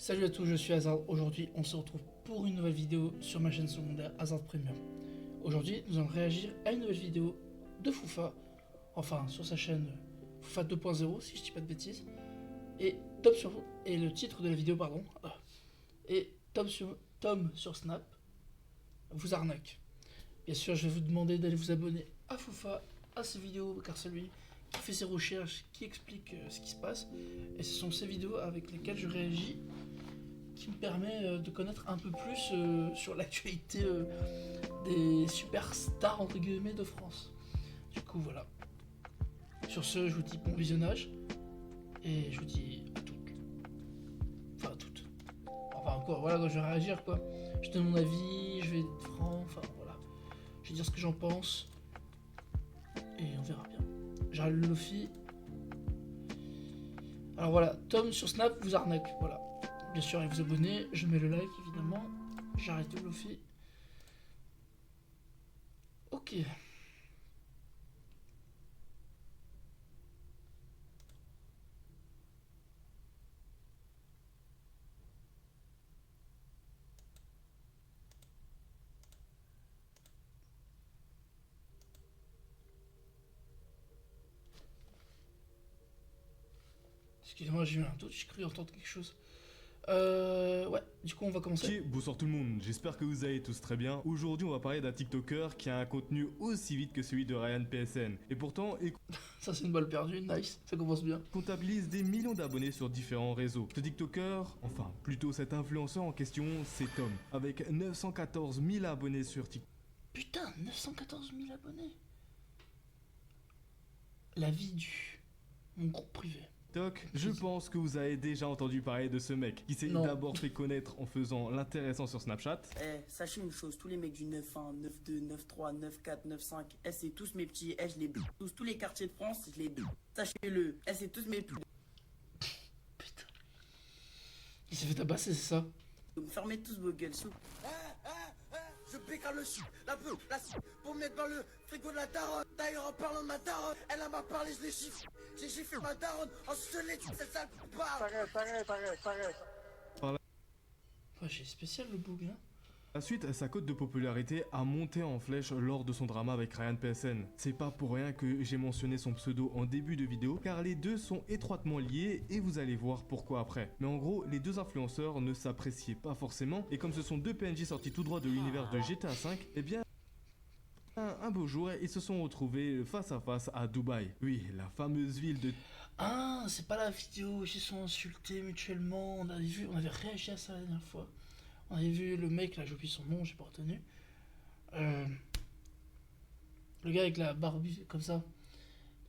Salut à tous, je suis Hazard. Aujourd'hui, on se retrouve pour une nouvelle vidéo sur ma chaîne secondaire Hazard Premium. Aujourd'hui, nous allons réagir à une nouvelle vidéo de Foufa, enfin sur sa chaîne Foufa 2.0 si je dis pas de bêtises, et et le titre de la vidéo pardon, et Tom sur Snap vous arnaque. Bien sûr, je vais vous demander d'aller vous abonner à Foufa, à ses vidéos, car c'est lui qui fait ses recherches, qui explique ce qui se passe, et ce sont ces vidéos avec lesquelles je réagis qui me permet de connaître un peu plus sur l'actualité des superstars entre guillemets de France. Du coup voilà. Sur ce, je vous dis bon visionnage et je vous dis à toutes. Enfin à toutes. Enfin quoi, voilà quoi, je vais réagir quoi. Je donne mon avis, je vais être franc, enfin voilà. Je vais dire ce que j'en pense et on verra bien. J'arrête le Lofi. Alors voilà, Tom sur Snap vous arnaque, voilà. Bien sûr, et vous abonner, je mets le like évidemment. J'arrête le Lofi. Ok. Excusez-moi, j'ai eu un doute, j'ai cru entendre quelque chose. Ouais, du coup on va commencer. Ok, bonsoir tout le monde, j'espère que vous allez tous très bien. Aujourd'hui on va parler d'un TikToker qui a un contenu aussi vite que celui de Ryan PSN. Et pourtant, il Ça c'est une balle perdue, nice, ça commence bien. comptabilise des millions d'abonnés sur différents réseaux. Ce TikToker, enfin plutôt cet influenceur en question, c'est Tom. Avec 914 000 abonnés sur TikTok. Putain, 914 000 abonnés. La vie du... Mon groupe privé. Je pense que vous avez déjà entendu parler de ce mec qui s'est Non. d'abord fait connaître en faisant l'intéressant sur Snapchat. Sachez une chose, tous les mecs du 9-1, 9-2, 9-3, 9-4, 9-5, c'est tous mes petits, je les bute. Tous les quartiers de France, je les bute. Sachez-le, c'est tous mes petits. Putain. Il s'est fait tabasser, c'est ça? Donc fermez tous vos gueules, sous. Je pécale le chou, la peu, la soupe, pour me mettre dans le frigo de la daronne. D'ailleurs, en parlant de ma daronne, elle m'a parlé, je l'ai chiffré. J'ai chiffré ma daronne, en se l'ai dit, c'est ça le parle. Ouais, j'ai spécial le bug, hein. Ensuite, sa cote de popularité a monté en flèche lors de son drama avec Ryan PSN. C'est pas pour rien que j'ai mentionné son pseudo en début de vidéo, car les deux sont étroitement liés et vous allez voir pourquoi après. Mais en gros, les deux influenceurs ne s'appréciaient pas forcément, et comme ce sont deux PNJ sortis tout droit de l'univers de GTA V, eh bien... Un beau jour, ils se sont retrouvés face à face à Dubaï. Oui, la fameuse ville de... Ah, c'est pas la vidéo où ils se sont insultés mutuellement. On avait réagi à ça la dernière fois. On avait vu le mec, là, j'ai oublié son nom, j'ai pas retenu. Le gars avec la barbe comme ça.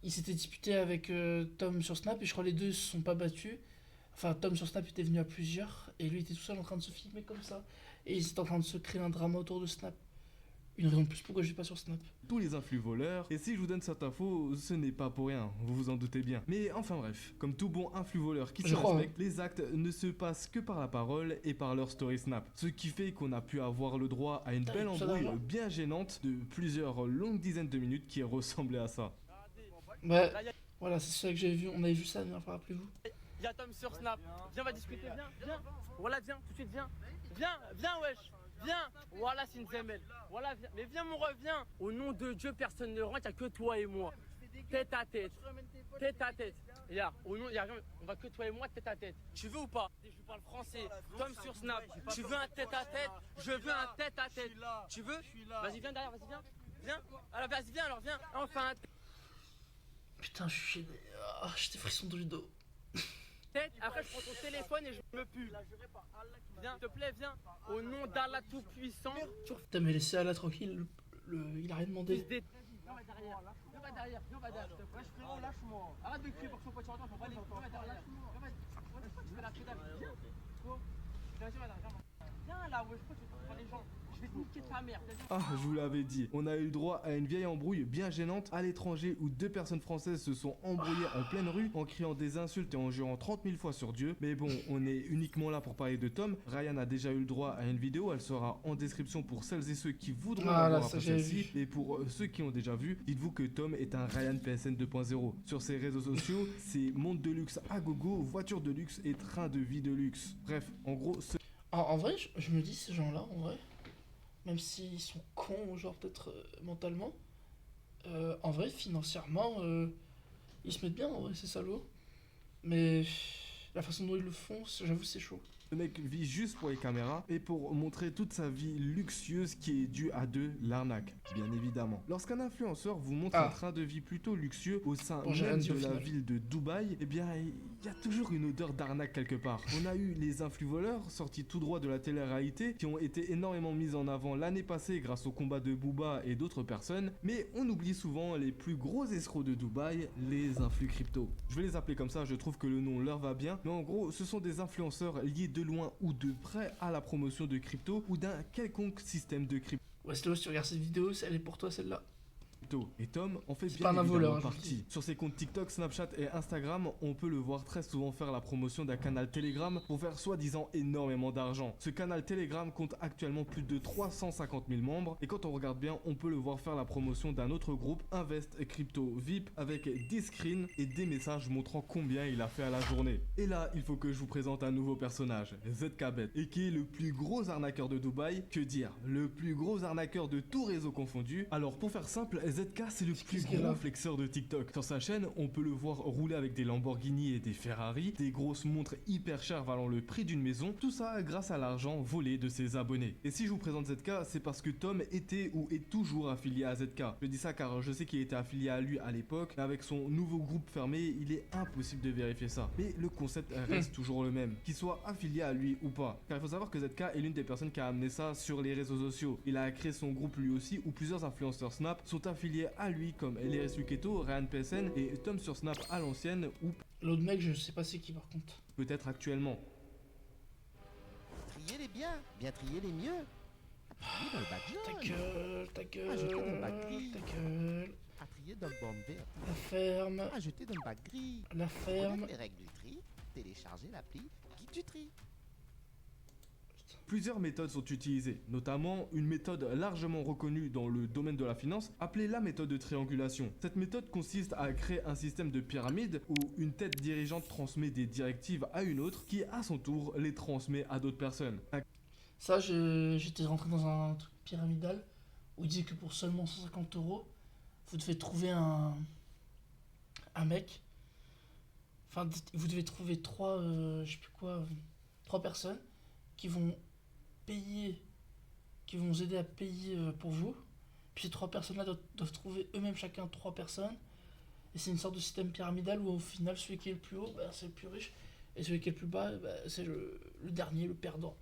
Il s'était disputé avec Tom sur Snap et je crois les deux se sont pas battus. Enfin, Tom sur Snap était venu à plusieurs et lui était tout seul en train de se filmer comme ça. Et ils étaient en train de se créer un drama autour de Snap. Une raison de plus pourquoi je vais pas sur Snap. tous les influx voleurs, et si je vous donne cette info, ce n'est pas pour rien, vous vous en doutez bien. Mais enfin bref, comme tout bon influx voleur qui se respecte, les actes ne se passent que par la parole et par leur story Snap. Ce qui fait qu'on a pu avoir le droit à une belle embrouille bien gênante de plusieurs longues dizaines de minutes qui ressemblait à ça. Ouais, voilà, c'est ça que j'ai vu, on avait vu ça la dernière fois, rappelez-vous. Y'a Tom sur Snap, viens on va discuter, viens. Voilà, viens, tout de suite, viens, wesh. Viens, voilà c'est une zemelle. Voilà, viens. Mais viens mon ref, viens. Au nom de Dieu, personne ne rentre, y'a que toi et moi. Tête à tête. Tête à tête. Regarde, au nom, y'a rien, on va que toi et moi, tête à tête. Tu veux ou pas? Je parle français. Tom sur Snap. Tu veux un tête à tête? Je veux un tête à tête. Tu veux? Vas-y, viens derrière, vas-y, viens. Viens. Alors vas-y, viens, alors viens. Enfin, Putain, je suis gêné. Ah, j'ai des frissons dans le dos. tête. Après, je prends ton téléphone et je me pue. Viens, s'il te plaît, viens. Au nom d'Allah Tout-Puissant, tu Putain, mais laissez Allah tranquille, il a rien demandé. Viens, va derrière. Viens, va derrière. Wesh, frérot, lâche-moi. Arrête de crier pour que son pote tu entends. Viens, va derrière. Tu fais la pédale. Viens. Viens là, wesh, pourquoi tu prends les gens? Je vais te niquer ta mère. Ah, je vous l'avais dit, on a eu le droit à une vieille embrouille bien gênante à l'étranger où 2 personnes françaises se sont embrouillées en pleine rue en criant des insultes et en jurant 30 000 fois sur Dieu. Mais bon, on est uniquement là pour parler de Tom. Ryan a déjà eu le droit à une vidéo, elle sera en description pour celles et ceux qui voudront la voir après celle-ci. Et pour ceux qui ont déjà vu, dites-vous que Tom est un Ryan PSN 2.0. Sur ses réseaux sociaux, c'est monde de luxe à gogo, voiture de luxe et train de vie de luxe. Bref, en gros, En vrai, je me dis, ces gens-là, en vrai, même s'ils sont cons, genre peut-être mentalement, en vrai, financièrement, ils se mettent bien, en vrai, c'est salaud. Mais la façon dont ils le font, j'avoue, c'est chaud. Le mec vit juste pour les caméras et pour montrer toute sa vie luxueuse qui est due à l'arnaque, bien évidemment. Lorsqu'un influenceur vous montre un train de vie plutôt luxueux au sein même de la ville de Dubaï, eh bien, il y a toujours une odeur d'arnaque quelque part. On a eu les influ-voleurs sortis tout droit de la télé-réalité qui ont été énormément mis en avant l'année passée grâce au combat de Booba et d'autres personnes, mais on oublie souvent les plus gros escrocs de Dubaï, les influx crypto. Je vais les appeler comme ça, je trouve que le nom leur va bien, mais en gros, ce sont des influenceurs liés de loin ou de près à la promotion de crypto ou d'un quelconque système de crypto. Ouais, Stéo, si tu regardes cette vidéo, elle est pour toi, celle-là. Et Tom en fait C'est bien pas un évidemment voleur, partie. Sur ses comptes TikTok, Snapchat et Instagram, on peut le voir très souvent faire la promotion d'un canal Telegram pour faire soi-disant énormément d'argent. Ce canal Telegram compte actuellement plus de 350 000 membres et quand on regarde bien, on peut le voir faire la promotion d'un autre groupe, Invest Crypto VIP, avec des screens et des messages montrant combien il a fait à la journée. Et là, il faut que je vous présente un nouveau personnage, ZKBet, et qui est le plus gros arnaqueur de Dubaï. Que dire, le plus gros arnaqueur de tout réseau confondu. Alors pour faire simple, ZK c'est le plus gros flexeur de TikTok. Sur sa chaîne, on peut le voir rouler avec des Lamborghini et des Ferrari, des grosses montres hyper chères valant le prix d'une maison, tout ça grâce à l'argent volé de ses abonnés. Et si je vous présente ZK, c'est parce que Tom était ou est toujours affilié à ZK. Je dis ça car je sais qu'il était affilié à lui à l'époque, mais avec son nouveau groupe fermé, il est impossible de vérifier ça. Mais le concept reste toujours le même, qu'il soit affilié à lui ou pas. Car il faut savoir que ZK est l'une des personnes qui a amené ça sur les réseaux sociaux. Il a créé son groupe lui aussi où plusieurs influenceurs Snap sont affiliés à lui comme LRS Luketo, Ryan PSN et Tom sur Snap à l'ancienne ou l'autre mec, je sais pas c'est qui par contre. peut-être actuellement. Trier les biens, bien trier les mieux. Trier dans le bac jaune. Ta gueule, ta gueule, Ajouter dans le bac gris. ta gueule. À trier dans le bande vert. La ferme, À jeter dans le bac gris. la ferme. Connaître les règles du tri. Télécharger l'appli Guide du tri. Plusieurs méthodes sont utilisées, notamment une méthode largement reconnue dans le domaine de la finance, appelée la méthode de triangulation. Cette méthode consiste à créer un système de pyramide où une tête dirigeante transmet des directives à une autre qui, à son tour, les transmet à d'autres personnes. Ça, j'étais rentré dans un truc pyramidal où il disait que pour seulement 150 €, vous devez trouver un mec. Enfin, vous devez trouver trois, je sais plus quoi, 3 personnes qui vont payer, qui vont vous aider à payer pour vous. Puis ces 3 personnes-là doivent trouver eux-mêmes chacun 3 personnes. Et c'est une sorte de système pyramidal où au final, celui qui est le plus haut, bah, c'est le plus riche. Et celui qui est le plus bas, bah, c'est le dernier, le perdant.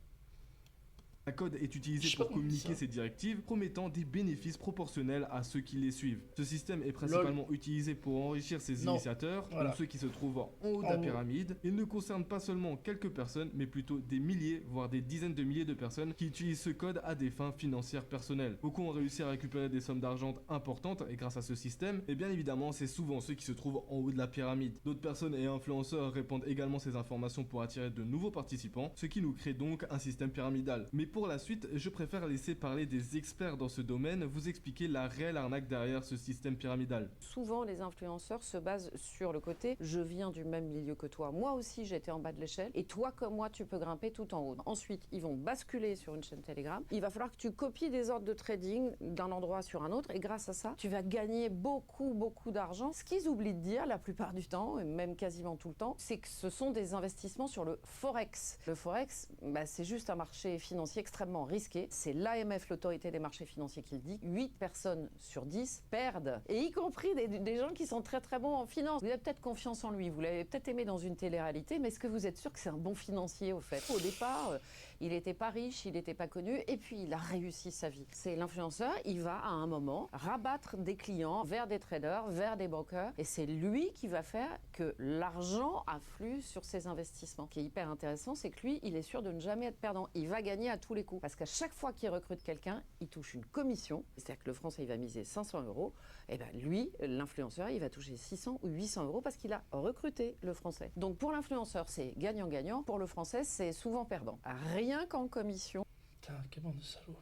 Un code est utilisé Je sais pas pour comment on dit communiquer ça. ces directives, promettant des bénéfices proportionnels à ceux qui les suivent. Ce système est principalement utilisé pour enrichir ses Non. initiateurs, Voilà. donc ceux qui se trouvent en haut de En la haut. pyramide. Il ne concerne pas seulement quelques personnes, mais plutôt des milliers, voire des dizaines de milliers de personnes qui utilisent ce code à des fins financières personnelles. Beaucoup ont réussi à récupérer des sommes d'argent importantes et grâce à ce système, et bien évidemment, c'est souvent ceux qui se trouvent en haut de la pyramide. D'autres personnes et influenceurs répandent également ces informations pour attirer de nouveaux participants, ce qui nous crée donc un système pyramidal. Mais pour la suite, je préfère laisser parler des experts dans ce domaine, vous expliquer la réelle arnaque derrière ce système pyramidal. Souvent, les influenceurs se basent sur le côté « je viens du même milieu que toi, moi aussi j'étais en bas de l'échelle, et toi comme moi tu peux grimper tout en haut ». Ensuite, ils vont basculer sur une chaîne Telegram. Il va falloir que tu copies des ordres de trading d'un endroit sur un autre, et grâce à ça, tu vas gagner beaucoup d'argent. Ce qu'ils oublient de dire la plupart du temps, et même quasiment tout le temps, c'est que ce sont des investissements sur le Forex. Le Forex, c'est juste un marché financier extrêmement risqué. C'est l'AMF, l'autorité des marchés financiers, qui le dit. 8 personnes sur 10 perdent. Et y compris des gens qui sont très bons en finance. Vous avez peut-être confiance en lui, vous l'avez peut-être aimé dans une télé-réalité, mais est-ce que vous êtes sûr que c'est un bon financier au fait ? Au départ, il n'était pas riche, il n'était pas connu, et puis il a réussi sa vie. C'est l'influenceur, il va à un moment rabattre des clients vers des traders, vers des brokers, et c'est lui qui va faire que l'argent afflue sur ses investissements. Ce qui est hyper intéressant, c'est que lui, il est sûr de ne jamais être perdant. Il va gagner à tous les coups, parce qu'à chaque fois qu'il recrute quelqu'un, il touche une commission, c'est-à-dire que le Français, il va miser 500 €, et bien lui, l'influenceur, il va toucher 600 ou 800 € parce qu'il a recruté le Français. Donc pour l'influenceur, c'est gagnant-gagnant, pour le Français, c'est souvent perdant. Rien qu'en commission, Putain, quelle bande de salauds.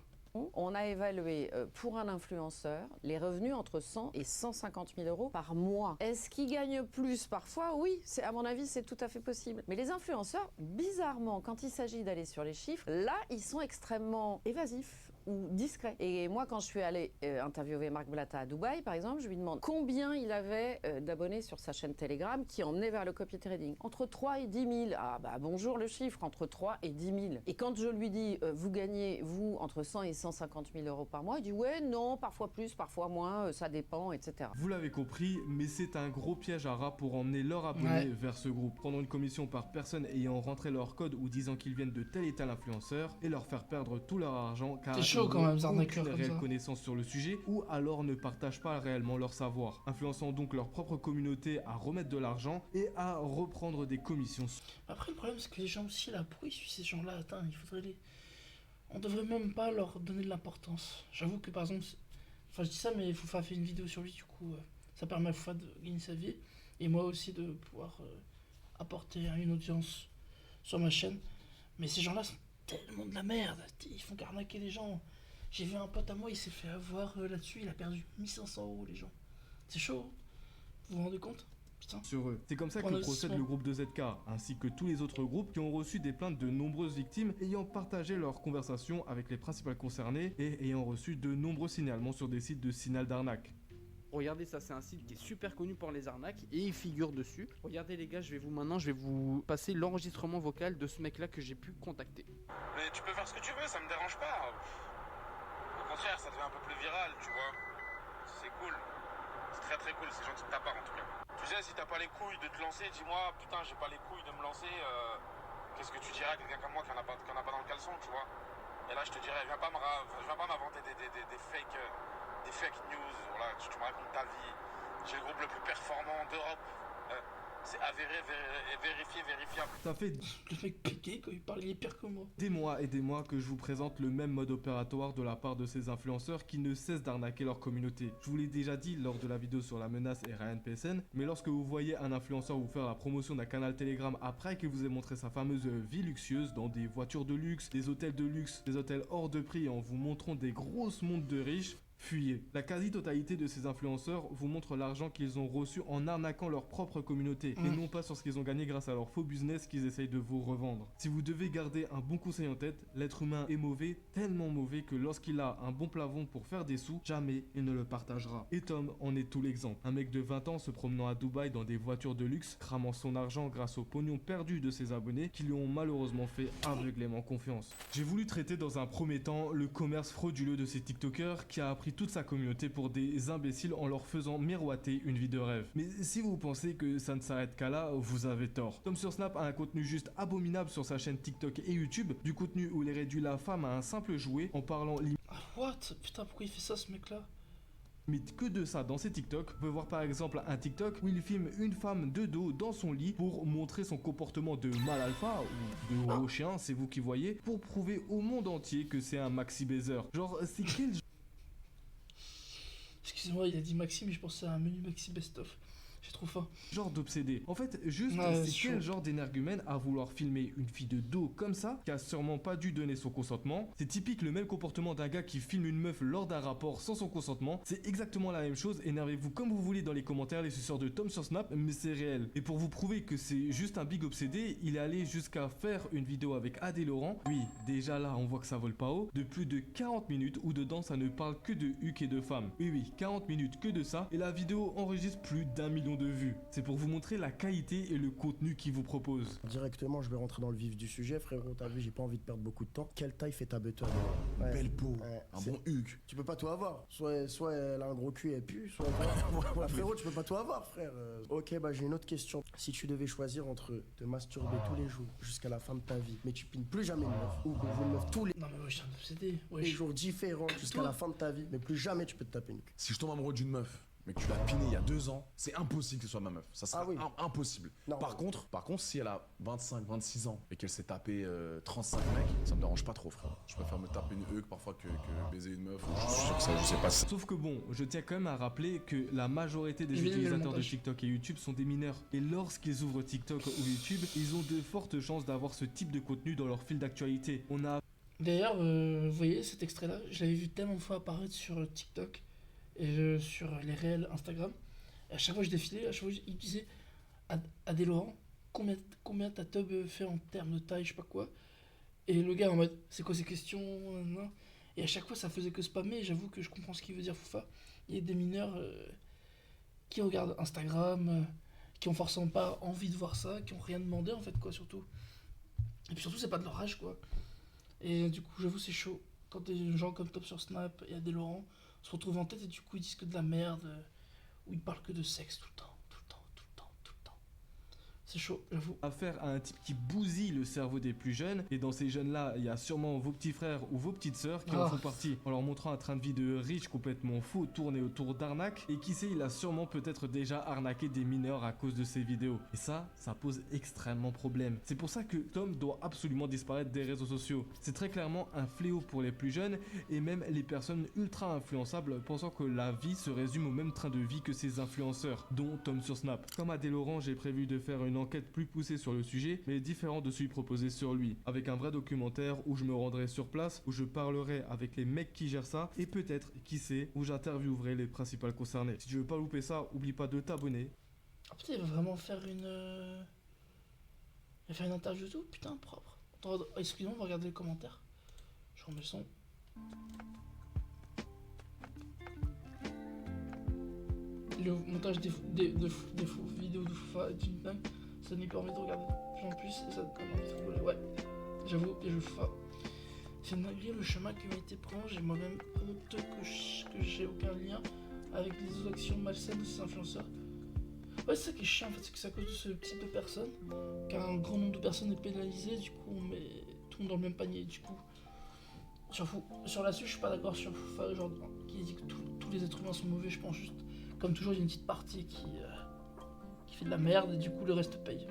on a évalué pour un influenceur les revenus entre 100 et 150 000 € par mois. Est-ce qu'il gagne plus parfois? Oui, à mon avis, c'est tout à fait possible. Mais les influenceurs, bizarrement, quand il s'agit d'aller sur les chiffres, là, ils sont extrêmement évasifs ou discrets. Et moi, quand je suis allée interviewer Marc Blatta à Dubaï, par exemple, je lui demande combien il avait d'abonnés sur sa chaîne Telegram qui emmenait vers le copy trading. Entre 3 et 10 000. Ah bah bonjour le chiffre, entre 3 et 10 000. Et quand je lui dis, vous gagnez, vous, entre 100 et 150 000 € par mois, il dit, ouais, non, parfois plus, parfois moins, ça dépend, etc. Vous l'avez compris, mais c'est un gros piège à rats pour emmener leurs abonnés vers ce groupe, prendre une commission par personne ayant rentré leur code ou disant qu'ils viennent de tel et tel influenceur et leur faire perdre tout leur argent car C'est chaud quand même, ils n'ont arnaqueurs aucune comme réelle ça. connaissance sur le sujet ou alors ne partagent pas réellement leur savoir, influençant donc leur propre communauté à remettre de l'argent et à reprendre des commissions. Après, le problème, c'est que les gens aussi, là, pourquoi ils suivent ces gens-là? Attends, il faudrait les. On devrait même pas leur donner de l'importance. J'avoue que par exemple, enfin je dis ça, mais Foufa a fait une vidéo sur lui, du coup, ça permet à Foufa de gagner sa vie et moi aussi de pouvoir apporter une audience sur ma chaîne. Mais ces gens-là sont tellement de la merde, ils font qu'arnaquer les gens. J'ai vu un pote à moi, il s'est fait avoir là-dessus, il a perdu 1500 € les gens. C'est chaud, vous vous rendez compte? Putain. Sur eux. C'est comme ça que Prendre procède soin. le groupe de ZK, ainsi que tous les autres groupes qui ont reçu des plaintes de nombreuses victimes ayant partagé leurs conversations avec les principales concernées et ayant reçu de nombreux signalements sur des sites de signal d'arnaque. Regardez ça, c'est un site qui est super connu pour les arnaques et il figure dessus. Regardez les gars, je vais vous passer l'enregistrement vocal de ce mec là que j'ai pu contacter. Mais tu peux faire ce que tu veux, ça me dérange pas. Au contraire, ça devient un peu plus viral, tu vois. C'est cool. C'est très très cool, c'est gentil de ta part en tout cas. Tu sais, si t'as pas les couilles de te lancer, dis-moi, putain, j'ai pas les couilles de me lancer, qu'est-ce que tu dirais à quelqu'un comme moi qui en a pas dans le caleçon, tu vois. Et là, je te dirais, viens pas m'inventer des fake news, voilà, tu me racontes ta vie. J'ai le groupe le plus performant d'Europe. C'est avéré, vérifié, vérifiable. Ça fait Le mec piqué, quand il parle, il est pire que moi. des mois et des mois que je vous présente le même mode opératoire de la part de ces influenceurs qui ne cessent d'arnaquer leur communauté. Je vous l'ai déjà dit lors de la vidéo sur la menace et Ryan PSN, mais lorsque vous voyez un influenceur vous faire la promotion d'un canal Telegram après qu'il vous ait montré sa fameuse vie luxueuse dans des voitures de luxe, des hôtels de luxe, des hôtels hors de prix en vous montrant des grosses montres de riches, fuyez. La quasi-totalité de ces influenceurs vous montrent l'argent qu'ils ont reçu en arnaquant leur propre communauté et non pas sur ce qu'ils ont gagné grâce à leur faux business qu'ils essayent de vous revendre. Si vous devez garder un bon conseil en tête, l'être humain est mauvais, tellement mauvais que lorsqu'il a un bon plafond pour faire des sous, jamais il ne le partagera. Et Tom en est tout l'exemple. Un mec de 20 ans se promenant à Dubaï dans des voitures de luxe, cramant son argent grâce au pognon perdu de ses abonnés qui lui ont malheureusement fait aveuglément confiance. J'ai voulu traiter dans un premier temps le commerce frauduleux de ces TikTokers qui a appris toute sa communauté pour des imbéciles en leur faisant miroiter une vie de rêve. Mais si vous pensez que ça ne s'arrête qu'à là, vous avez tort. Tom sur Snap a un contenu juste abominable sur sa chaîne TikTok et YouTube, du contenu où il réduit la femme à un simple jouet en parlant Ah, what? Putain, pourquoi il fait ça, ce mec-là? limite que de ça dans ses TikTok. Vous pouvez voir par exemple un TikTok où il filme une femme de dos dans son lit pour montrer son comportement de mâle alpha ou de gros chien, c'est vous qui voyez, pour prouver au monde entier que c'est un maxi baiser. Genre, c'est quel Excusez-moi, il a dit Maxi, mais je pensais à un menu Maxi Best-of. J'ai trop faim. genre d'obsédé. En fait, juste, Ouais, c'est chaud. quel genre d'énergumène à vouloir filmer une fille de dos comme ça, qui a sûrement pas dû donner son consentement. C'est typique le même comportement d'un gars qui filme une meuf lors d'un rapport sans son consentement. C'est exactement la même chose, énervez-vous comme vous voulez dans les commentaires, les suceurs de Tom sur Snap, mais c'est réel. Et pour vous prouver que c'est juste un big obsédé, il est allé jusqu'à faire une vidéo avec Adé Laurent. Oui, déjà là, on voit que ça vole pas haut, de plus de 40 minutes où dedans ça ne parle que de huc et de femmes. Oui, 40 minutes que de ça, et la vidéo enregistre plus d'1 million de de vues. C'est pour vous montrer la qualité et le contenu qu'ils vous proposent. Directement, je vais rentrer dans le vif du sujet, frérot. T'as vu, j'ai pas envie de perdre beaucoup de temps. Quelle taille fait ta butter? Une belle peau, un c'est- bon Hugues. Tu peux pas tout avoir. Soit elle a un gros cul et elle pue, soit. Ouais, Frérot, tu peux pas tout avoir, frère. Ok, bah j'ai une autre question. Si tu devais choisir entre te masturber tous les jours jusqu'à la fin de ta vie, mais tu pines plus jamais une meuf, ou baiser une meuf tous les Non, mais ouais, je suis un obsédé. Ouais, jours différents jusqu'à la fin de ta vie, mais plus jamais tu peux te taper une queue. Si je tombe amoureux d'une meuf, mais que tu l'as pinée il y a 2 ans, c'est impossible que ce soit ma meuf. Ça sera Ah oui. impossible. Non. Par contre, si elle a 25, 26 ans et qu'elle s'est tapé 35 mecs, ça me dérange pas trop, frère. Je préfère me taper une Hugues parfois que baiser une meuf. Je suis sûr que ça, je sais pas. Sauf que bon, je tiens quand même à rappeler que la majorité des Je vais donner le utilisateurs de montage. TikTok et YouTube sont des mineurs. Et lorsqu'ils ouvrent TikTok ou YouTube, ils ont de fortes chances d'avoir ce type de contenu dans leur fil d'actualité. On a D'ailleurs, vous voyez cet extrait-là, je l'avais vu tellement de fois apparaître sur TikTok et sur les réels Instagram. Et à chaque fois que je défilais, à chaque fois il me disait Adé Laurent, combien ta tub fait en termes de taille, je sais pas quoi. Et le gars en mode c'est quoi ces questions nan. Et à chaque fois ça faisait que spammer. Et j'avoue que je comprends ce qu'il veut dire Foufa. Il y a des mineurs qui regardent Instagram, qui ont forcément pas envie de voir ça, qui ont rien demandé en fait quoi surtout. Et puis surtout c'est pas de leur âge quoi. Et du coup, j'avoue, c'est chaud. Quand des gens comme Top sur Snap et Adé Laurent se retrouvent en tête et du coup, ils disent que de la merde, où ils parlent que de sexe tout le temps, tout le temps, tout le temps, tout le temps. C'est chaud, j'avoue. affaire à un type qui bousille le cerveau des plus jeunes. Et dans ces jeunes-là, il y a sûrement vos petits frères ou vos petites sœurs qui en Ah. font partie. En leur montrant un train de vie de riche complètement fou, tourné autour d'arnaques. Et qui sait, il a sûrement peut-être déjà arnaqué des mineurs à cause de ces vidéos. Et ça pose extrêmement problème. C'est pour ça que Tom doit absolument disparaître des réseaux sociaux. C'est très clairement un fléau pour les plus jeunes et même les personnes ultra influençables pensant que la vie se résume au même train de vie que ces influenceurs, dont Tom sur Snap. Comme Adé Laurent, j'ai prévu de faire une enquête plus poussée sur le sujet, mais différent de celui proposé sur lui, avec un vrai documentaire où je me rendrai sur place, où je parlerai avec les mecs qui gèrent ça, et peut-être, qui sait, où j'interviewerai les principaux concernés. Si tu veux pas louper ça, oublie pas de t'abonner. Ah putain, il va vraiment faire une. Il va faire une interview et tout. Putain, propre. Attends, excusez-moi, on va regarder les commentaires. Je remets le son. Le montage des vidéos de Foufa est une dingue. Ça nous permet de regarder plus en plus et ça donne envie de rigoler. Ouais, j'avoue, bien joué Foufa. C'est malgré le chemin qui m'a été pris, j'ai moi-même honte que j'ai aucun lien avec les actions malsaines de ces influenceurs. Ouais, c'est ça qui est chiant en fait, c'est que c'est à cause de ce type de personnes qu'un grand nombre de personnes est pénalisé, du coup on met tout le monde dans le même panier, du coup. Sur là-dessus, je suis pas d'accord sur Foufa, genre qui dit que tous les êtres humains sont mauvais, je pense juste. Comme toujours, il y a une petite partie qui fait de la merde et du coup le reste paye.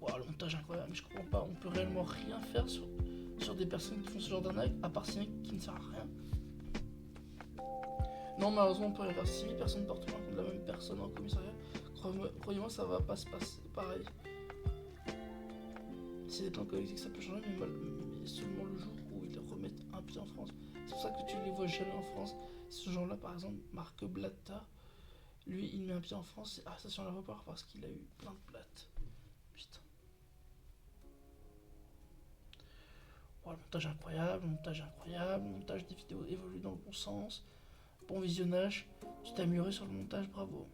Wow, le montage est incroyable, mais je comprends pas, on peut réellement rien faire sur des personnes qui font ce genre d'arnaque, à part signer qui ne sert à rien. Non, malheureusement, on peut rien faire. Si 6 personnes portent plainte contre la même personne en commissariat, croyez-moi, ça va pas se passer pareil. C'est des plans collectifs, ça peut changer, mais seulement le jour où ils remettent un pied en France. C'est pour ça que tu les vois jamais en France. Ce genre-là, par exemple, Marc Blatta, lui, il met un pied en France, c'est arrestation à l'aéroport parce qu'il a eu plein de plates. Putain. Oh, le montage est incroyable, le montage des vidéos évolue dans le bon sens. Bon visionnage, tu t'es amélioré sur le montage, bravo.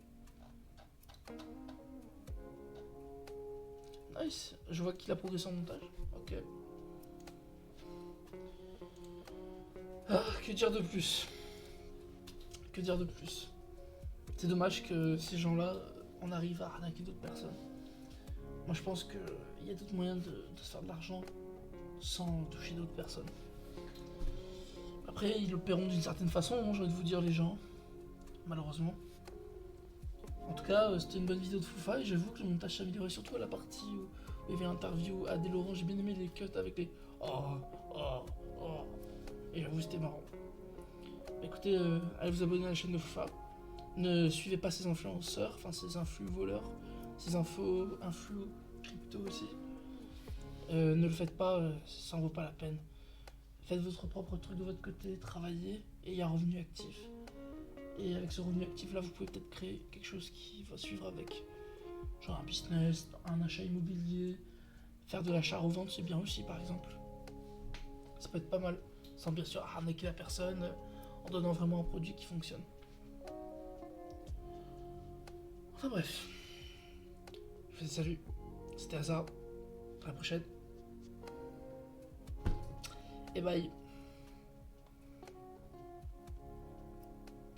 Nice, je vois qu'il a progressé en montage, ok. Ah, que dire de plus? Que dire de plus? C'est dommage que ces gens-là en arrivent à arnaquer d'autres personnes. Moi je pense qu'il y a d'autres moyens de se faire de l'argent sans toucher d'autres personnes. Après, ils le paieront d'une certaine façon, hein, j'ai envie de vous dire les gens. Malheureusement. En tout cas, c'était une bonne vidéo de Foufa et j'avoue que le montage s'est amélioré, surtout à la partie où il y avait l'interview à Adé Laurent. J'ai bien aimé les cuts avec les oh. Et j'avoue, c'était marrant. Écoutez, allez vous abonner à la chaîne de Foufa. Ne suivez pas ces influenceurs, enfin ces influx voleurs, ces influx crypto aussi. Ne le faites pas, ça en vaut pas la peine. Faites votre propre truc de votre côté, travaillez et il y a un revenu actif. Et avec ce revenu actif là, vous pouvez peut-être créer quelque chose qui va suivre avec. Genre un business, un achat immobilier, faire de l'achat-revente, c'est bien aussi par exemple. Ça peut être pas mal, sans bien sûr arnaquer la personne, en donnant vraiment un produit qui fonctionne. Enfin bref. Je vous dis salut. C'était Hazard. À la prochaine. Et bye.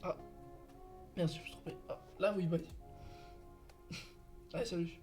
Ah. Merde, je me suis trompé. Ah, là oui, bye. Allez, salut.